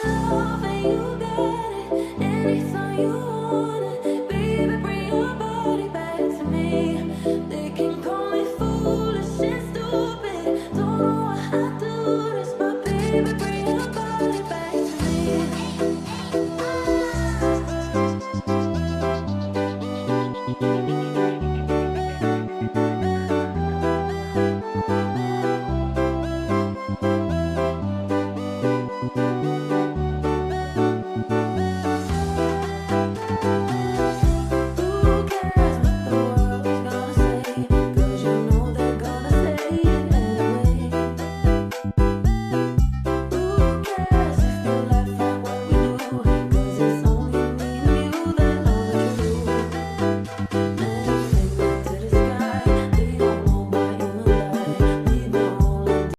love and you got it. Anytime you want it, baby, bring your body back to me. They can call me foolish and stupid. Don't know why I do this, but baby, bring